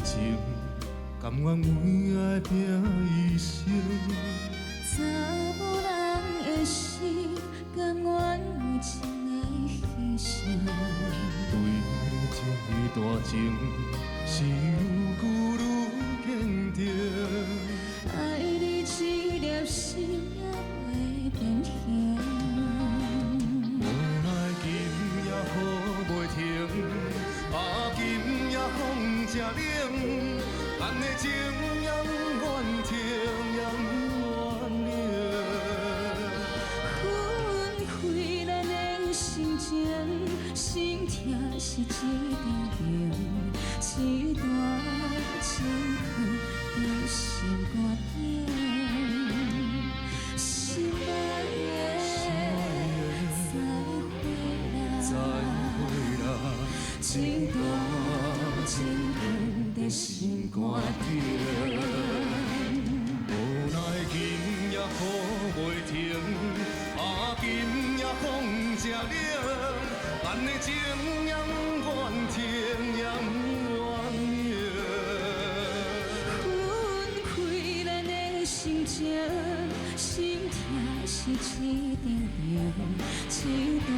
情，甘愿为爱拼一生。查某人的心，甘愿为情来牺牲。对这段情，是愈久愈坚定。爱你一粒心也会变形。无奈今夜雨袂停，今夜风正冷，咱的情也不愿停，也不愿停。分开咱的心情，心痛是一场病，一段情恨在心肝顶。心爱的，再会啦，一段情恨在心肝顶。无奈今夜雨袂停，今夜风正冷，咱的情也不愿停，也不愿停。分开咱的心情，心痛是一场病，一段